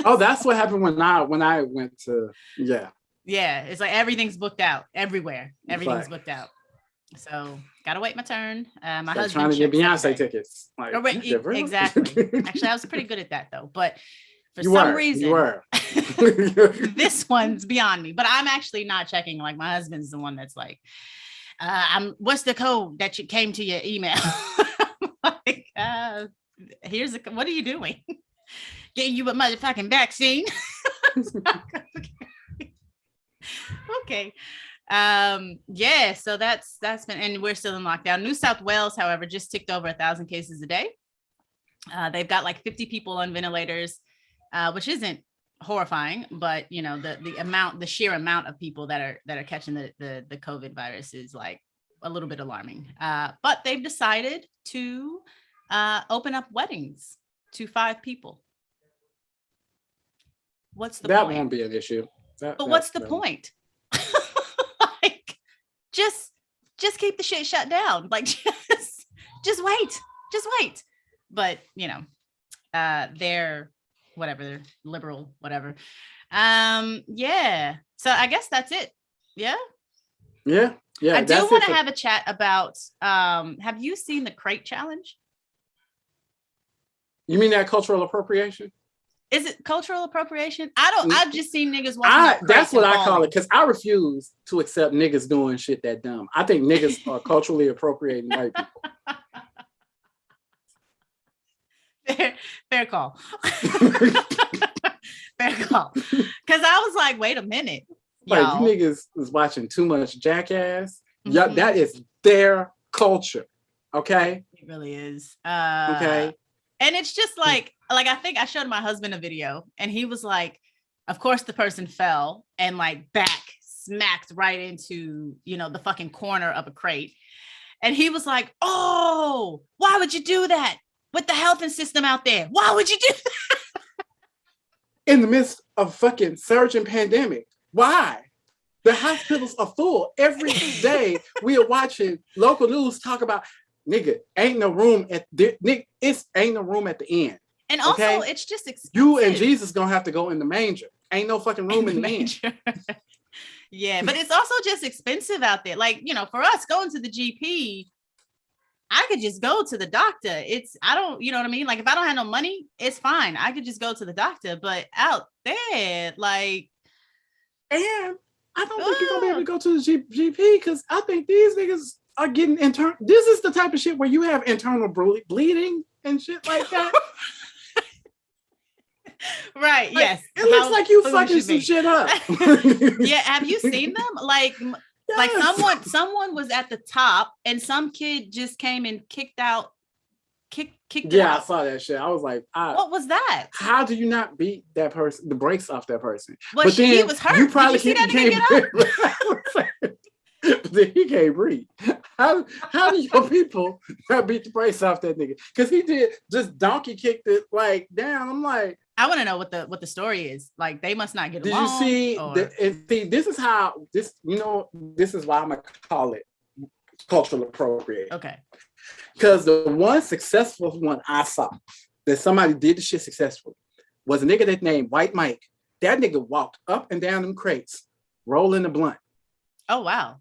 Oh, that's what happened when I went to Yeah, it's everything's booked out everywhere. Everything's booked out. So gotta wait my turn. My husband trying to get Beyonce tickets. Exactly. Actually, I was pretty good at that though. But for some reason, this one's beyond me. But I'm actually not checking. My husband's the one that's what's the code that you came to your email? Here's what are you doing? Getting you a motherfucking vaccine. Okay. So that's been, and we're still in lockdown. New South Wales, however, just ticked over 1,000 cases a day. They've got 50 people on ventilators, which isn't horrifying, but the sheer amount of people that are catching the COVID virus is like a little bit alarming. But they've decided to open up weddings to 5 people. What's the point? That won't be an issue. But what's the point? Like, just keep the shit shut down. Like, just wait. But they're whatever, they're liberal, whatever. Yeah. So I guess that's it. Yeah. Yeah. I do want to have a chat about. Have you seen the crate challenge? You mean that cultural appropriation? Is it cultural appropriation? I've just seen niggas walking. That's what I call it, because I refuse to accept niggas doing shit that dumb. I think niggas are culturally appropriating white people. Fair call. Fair call. Because I was like, wait a minute. Like, you niggas is watching too much Jackass. Yeah, that is their culture. Okay? It really is. Okay. And it's just like I think I showed my husband a video and he was like, of course the person fell and like back smacked right into, the fucking corner of a crate. And he was like, oh, why would you do that with the health system out there? Why would you do that? In the midst of fucking surging pandemic. Why? The hospitals are full. Every day we are watching local news talk about, nigga, ain't no room at the end. And also, it's just expensive. You and Jesus gonna have to go in the manger. Ain't no fucking room in the manger. Yeah, but it's also just expensive out there. Like, for us going to the GP, I could just go to the doctor. I don't, you know what I mean? Like, if I don't have no money, it's fine. I could just go to the doctor. But out there, like, and I don't think you're gonna be able to go to the GP because I think these niggas are getting internal. This is the type of shit where you have internal bleeding and shit like that. Right. Like, yes. It looks like you fucking some shit up. Yeah. Have you seen them? Like, yes. Like someone was at the top and some kid just came and kicked out. Yeah, I saw that shit. I was like, what was that? How do you not beat that person, the brakes off that person? But then he was hurt. You probably can't breathe. But then he can't breathe. How do your people not beat the brakes off that nigga? Because he did just donkey kicked it like down. I'm like, I want to know what the story is. Like, they must not get along. Did you see? This is how this. This is why I'm gonna call it cultural appropriation. Okay. Because the one successful one I saw that somebody did the shit successfully was a nigga that named White Mike. That nigga walked up and down them crates, rolling the blunt. Oh wow.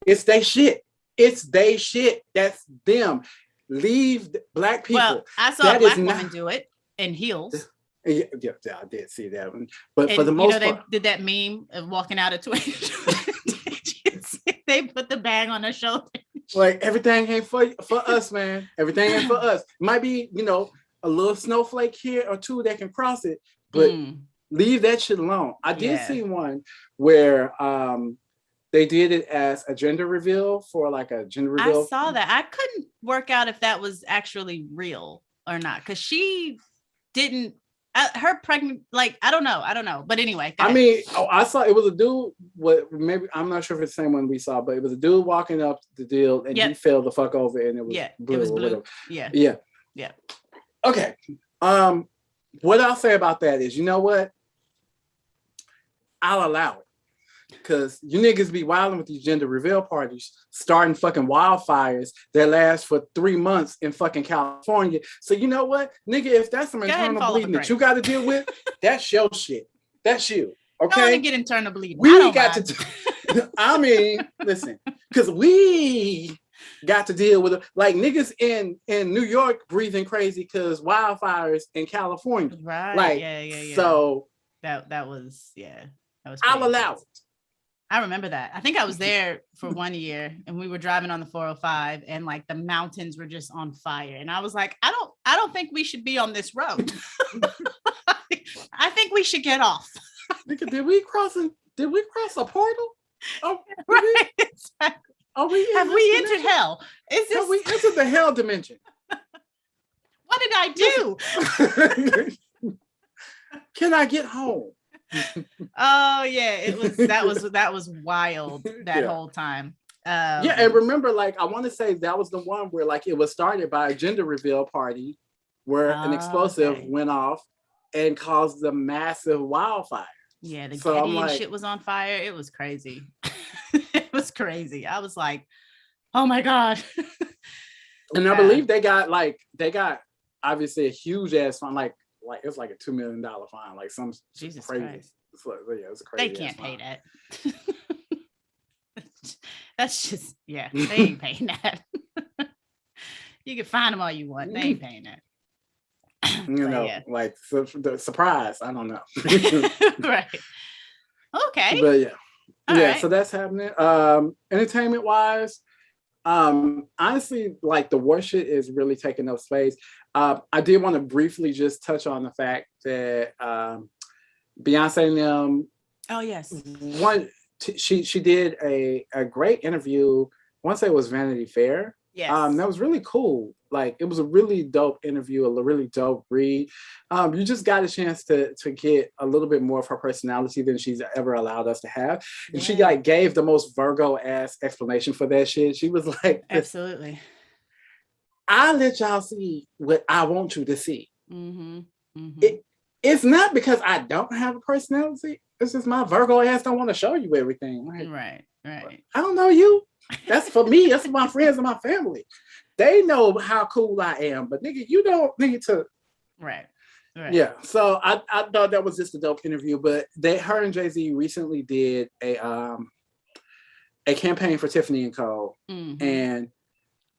It's they shit. It's they shit. That's them. Leave black people. Well, I saw a black woman do it in heels. Yeah, I did see that one. But for the most part, they did that meme of walking out of Twitter. They put the bag on her shoulder. Like, everything ain't for us, man. Everything ain't for us. Might be, a little snowflake here or two that can cross it, but leave that shit alone. I did see one where they did it as a gender reveal for like a gender reveal. I saw that. I couldn't work out if that was actually real or not because she didn't. Her pregnant, like, I don't know. But anyway, I mean, I saw it was a dude. Maybe I'm not sure if it's the same one we saw, but it was a dude walking up the deal and he fell the fuck over and it was blue. It was blue. Yeah. Okay. What I'll say about that is, you know what? I'll allow it. Because you niggas be wilding with these gender reveal parties, starting fucking wildfires that last for 3 months in fucking California. So you know what? Nigga, if that's some internal bleeding that you got to deal with, that's your shit. That's you. Okay? I want to get internal bleeding. We got to I mean, listen, because we got to deal with it. Like niggas in New York breathing crazy because wildfires in California. Right. Like, yeah. So that was, that was I'll allow it. I remember that. I think I was there for 1 year and we were driving on the 405 and like the mountains were just on fire. And I was like, I don't think we should be on this road. I think we should get off. Did we cross a portal? Oh, right. Exactly. Have we entered hell? Have we entered the hell dimension? What did I do? Can I get home? Oh yeah, that was wild that whole time. Yeah, and remember, like, I want to say that was the one where like it was started by a gender reveal party where an explosive went off and caused a massive wildfire. Yeah, the Getty and shit was on fire. It was crazy. It was crazy. I was like, oh my God. And I believe they got obviously a huge ass fine, like it's like a $2 million fine, like some Jesus crazy. Christ. It's crazy. They can't pay that. That's just, they ain't paying that. You can find them all you want. They ain't paying that. You know, like the surprise. I don't know. Right. Okay. But yeah. All right. So that's happening. Entertainment wise, honestly, like the war shit is really taking up space. I did want to briefly just touch on the fact that Beyonce and them. Oh yes. She did a great interview. I want to say it was Vanity Fair. Yes. That was really cool. Like it was a really dope interview, a really dope read. You just got a chance to get a little bit more of her personality than she's ever allowed us to have. And she like gave the most Virgo ass explanation for that shit. She was like, absolutely. I'll let y'all see what I want you to see. Mm-hmm. Mm-hmm. It's not because I don't have a personality. It's just my Virgo ass don't want to show you everything. Like, right. I don't know you. That's for me. That's for my friends and my family. They know how cool I am, but nigga, you don't need to. Right. Yeah. So I thought that was just a dope interview. But her and Jay-Z recently did a campaign for Tiffany Co. Mm-hmm. And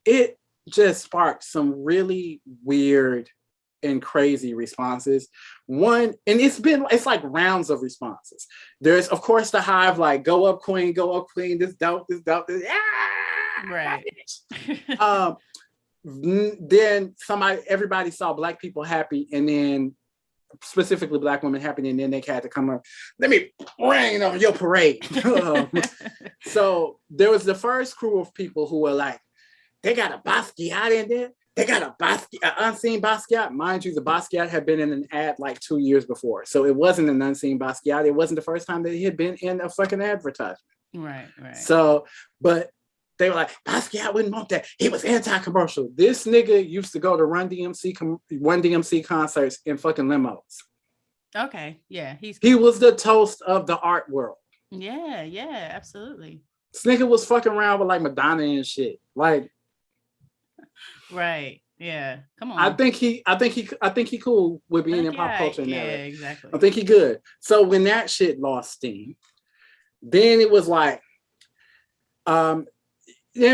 it just sparked some really weird and crazy responses. One, and it's like rounds of responses. There's of course the hive, like go up queen, this dope, this right. Then everybody saw black people happy, and then specifically black women happy, and then they had to come up, let me rain on your parade. So there was the first crew of people who were like, they got a Basquiat in there. They got an unseen Basquiat. Mind you, the Basquiat had been in an ad like 2 years before. So it wasn't an unseen Basquiat. It wasn't the first time that he had been in a fucking advertisement. Right. So, but they were like, Basquiat wouldn't want that. He was anti-commercial. This nigga used to go to Run DMC concerts in fucking limos. Okay. Yeah. He was the toast of the art world. Yeah, absolutely. This nigga was fucking around with like Madonna and shit. Like, right. Yeah. Come on. I think he cool with being in pop culture. Yeah, exactly. I think he good. So when that shit lost steam, then it was like, and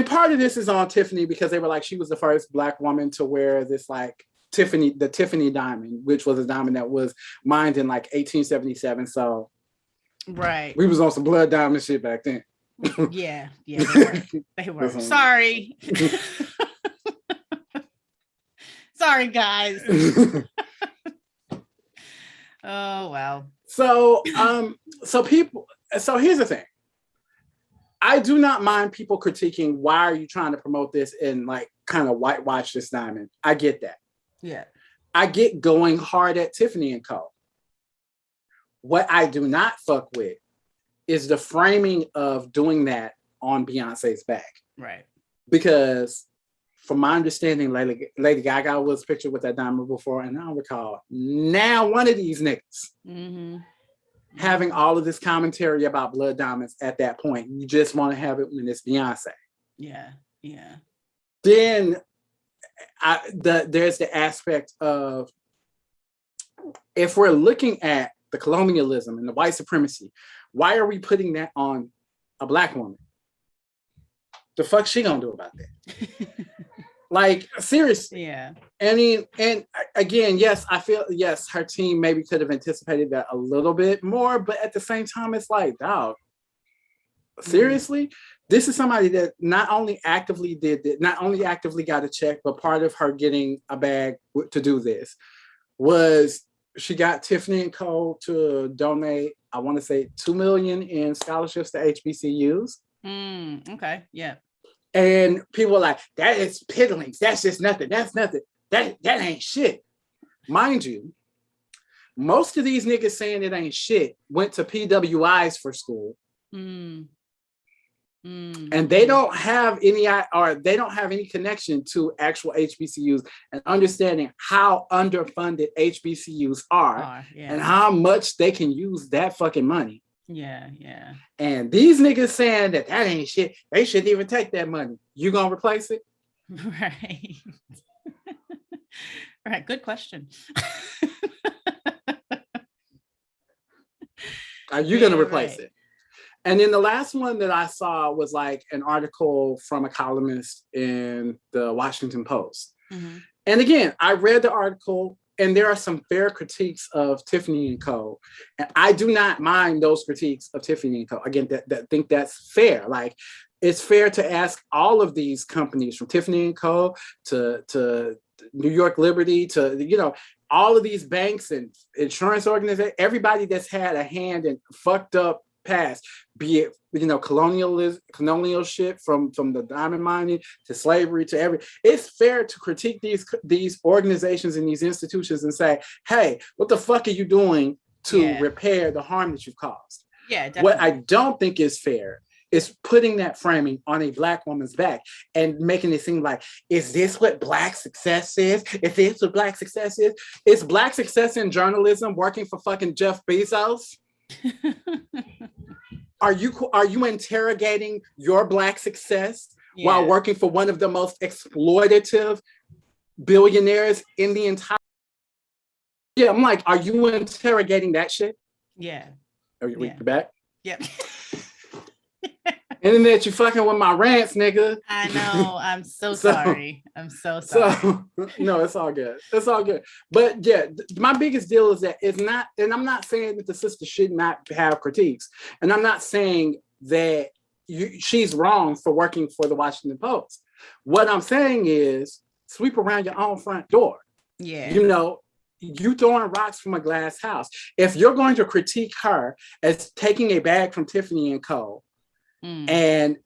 part of this is on Tiffany because they were like, she was the first black woman to wear this like the Tiffany diamond, which was a diamond that was mined in like 1877. So right. We was on some blood diamond shit back then. Yeah, they were. Sorry. Sorry, guys. Oh, wow. So here's the thing. I do not mind people critiquing, why are you trying to promote this and like kind of whitewash this diamond? I get that. Yeah. I get going hard at Tiffany and Co. What I do not fuck with is the framing of doing that on Beyonce's back. Right. Because from my understanding, Lady Gaga was pictured with that diamond before, and I don't recall. Now one of these niggas having all of this commentary about blood diamonds at that point. You just want to have it when it's Beyonce. Yeah. Then there's the aspect of, if we're looking at the colonialism and the white supremacy, why are we putting that on a black woman? The fuck she gonna do about that? Like, seriously. Yeah. I mean, and again, yes, I feel, yes, her team maybe could have anticipated that a little bit more, but at the same time, it's like, dog, seriously? This is somebody that not only actively got a check, but part of her getting a bag to do this was she got Tiffany and Co. to donate, I want to say $2 million in scholarships to HBCUs. Okay, yeah. And people are like, that is piddlings. That's just nothing. That's nothing. That ain't shit. Mind you, Most of these niggas saying it ain't shit went to PWIs for school. And they don't have any connection to actual HBCUs and understanding how underfunded HBCUs are and how much they can use that fucking money. Yeah. And these niggas saying that ain't shit, they shouldn't even take that money. You gonna replace it? Right. Right. Good question. Are you gonna replace it? And then the last one that I saw was like an article from a columnist in the Washington Post. And again, I read the article and there are some fair critiques of Tiffany Co. And I do not mind those critiques of Tiffany Co. Again, that think that's fair. Like, it's fair to ask all of these companies from Tiffany Co. to New York Liberty to, all of these banks and insurance organizations, everybody that's had a hand in fucked up past, be it colonial shit from the diamond mining to slavery to it's fair to critique these organizations and these institutions and say, hey, what the fuck are you doing to repair the harm that you've caused? Yeah, definitely. What I don't think is fair is putting that framing on a Black woman's back and making it seem like, is this what Black success is? Is this what Black success is? Is Black success in journalism working for fucking Jeff Bezos? Are you interrogating your Black success while working for one of the most exploitative billionaires in the entire? Yeah, I'm like, are you interrogating that shit? Yeah. Are you back? Yep. Internet, you fucking with my rants, nigga. I know. I'm so sorry. I'm so sorry. No, it's all good. It's all good. But yeah, my biggest deal is that it's not, and I'm not saying that the sister should not have critiques. And I'm not saying that she's wrong for working for the Washington Post. What I'm saying is sweep around your own front door. Yeah. You throwing rocks from a glass house. If you're going to critique her as taking a bag from Tiffany and Co. And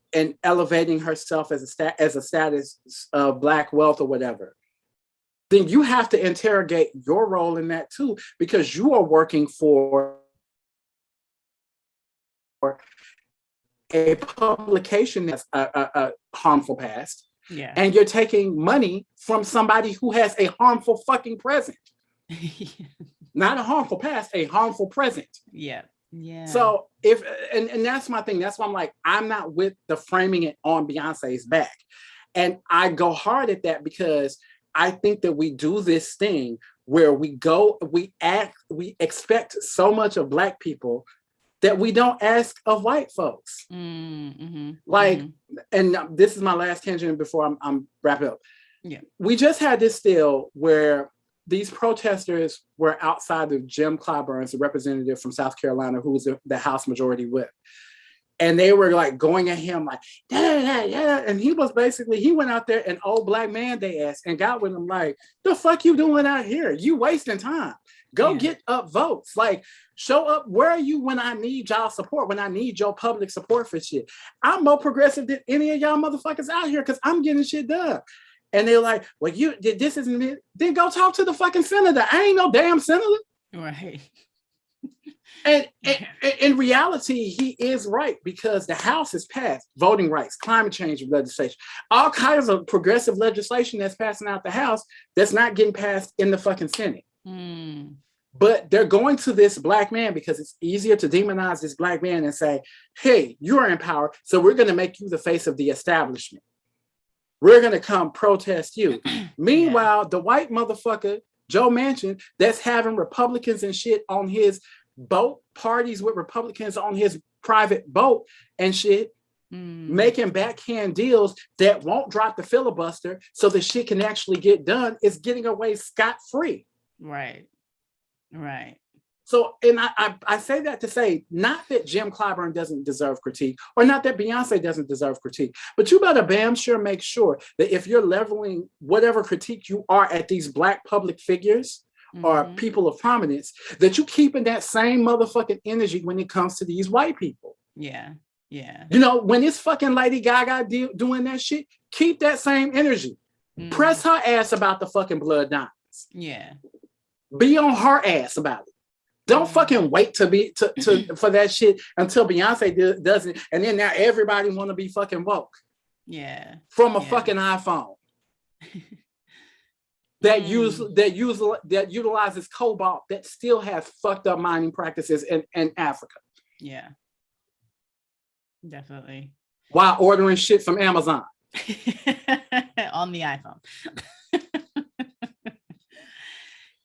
elevating herself as a status of Black wealth or whatever, then you have to interrogate your role in that too, because you are working for a publication that's a harmful past, and you're taking money from somebody who has a harmful fucking present. Not a harmful past, a harmful present. Yeah. So and that's my thing. That's why I'm like, I'm not with the framing it on Beyonce's back. And I go hard at that because I think that we do this thing where we expect so much of Black people that we don't ask of white folks. And this is my last tangent before I'm wrapping up. Yeah. We just had this deal where these protesters were outside of Jim Clyburn, a representative from South Carolina, who was the House Majority Whip. And they were like going at him like, yeah. And he went out there and old Black man they asked and got with him like, the fuck you doing out here? You wasting time. Go get up votes. Like, show up. Where are you when I need y'all support, when I need your public support for shit? I'm more progressive than any of y'all motherfuckers out here because I'm getting shit done. And they're like, well, this isn't it. Then go talk to the fucking senator. I ain't no damn senator. Right. And in reality, he is right because the House has passed voting rights, climate change legislation, all kinds of progressive legislation that's passing out the House that's not getting passed in the fucking Senate. But they're going to this Black man because it's easier to demonize this Black man and say, hey, you're in power, so we're going to make you the face of the establishment. We're going to come protest you. Meanwhile, the white motherfucker, Joe Manchin, that's having Republicans and shit on his boat, parties with Republicans on his private boat and shit, making backhand deals that won't drop the filibuster so the shit can actually get done, is getting away scot-free. Right. So, and I say that to say, not that Jim Clyburn doesn't deserve critique, or not that Beyonce doesn't deserve critique, but you better damn sure make sure that if you're leveling whatever critique you are at these Black public figures or people of prominence, that you keeping that same motherfucking energy when it comes to these white people. Yeah. When it's fucking Lady Gaga doing that shit, keep that same energy. Press her ass about the fucking blood diamonds. Yeah. Be on her ass about it. Don't fucking wait to for that shit until Beyonce does it, and then now everybody want to be fucking woke. Yeah. From a fucking iPhone that utilizes cobalt that still has fucked up mining practices in Africa. Yeah. Definitely. While ordering shit from Amazon on the iPhone.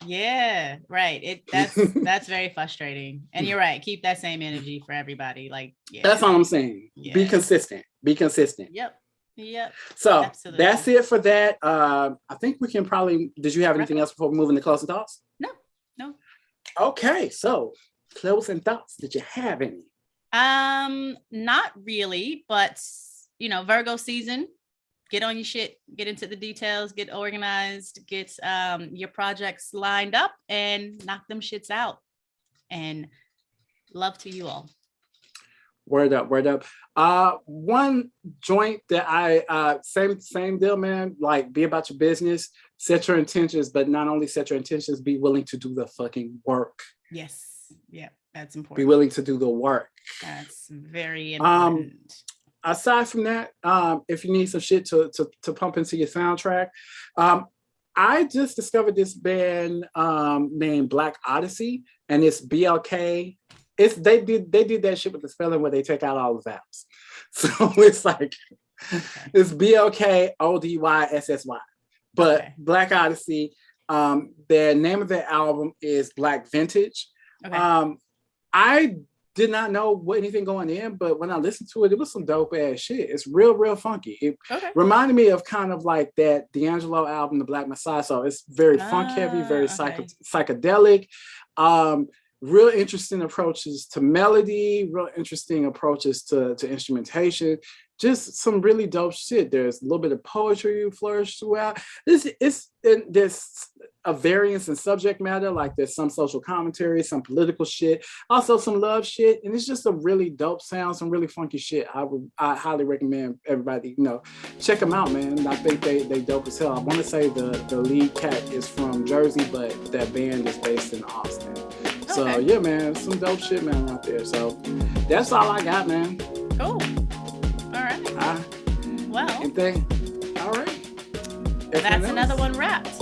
Yeah, right. That's very frustrating. And you're right. Keep that same energy for everybody. Like, yeah. That's all I'm saying. Yeah. Be consistent. Yep. So absolutely. That's it for that. I think we can probably. Did you have anything else before we move into closing thoughts? No. Okay, so closing thoughts. Did you have any? Not really, but Virgo season. Get on your shit, get into the details, get organized, get your projects lined up and knock them shits out. And love to you all. Word up. One joint that I same deal, man. Like, be about your business, set your intentions, but not only set your intentions, be willing to do the fucking work. Yes. Yeah, that's important. Be willing to do the work. That's very important. Aside from that, if you need some shit to pump into your soundtrack, I just discovered this band named Blk Odyssy, and it's BLK. They did that shit with the spelling where they take out all the vowels. So it's like it's BLK ODYSSY. But Blk Odyssey, the name of their album is Black Vintage. Okay. I did not know anything going in, but when I listened to it, it was some dope ass shit. It's real funky. It reminded me of kind of like that D'Angelo album, The Black Messiah. So it's very funk heavy, very psychedelic. Real interesting approaches to melody, real interesting approaches to instrumentation. Just some really dope shit. There's a little bit of poetry flourished throughout. There's a variance in subject matter, like there's some social commentary, some political shit, also some love shit, and it's just a really dope sound, some really funky shit. I highly recommend everybody, check them out, man. I think they dope as hell. I want to say the lead cat is from Jersey, but that band is based in Austin. So yeah, man, some dope shit, man, out there. So that's all I got, man. Cool. All right. Well. Anything? All right. That's another one wrapped.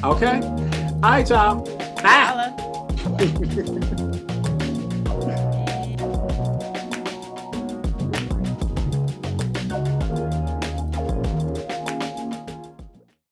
Okay. All right, y'all. Bye.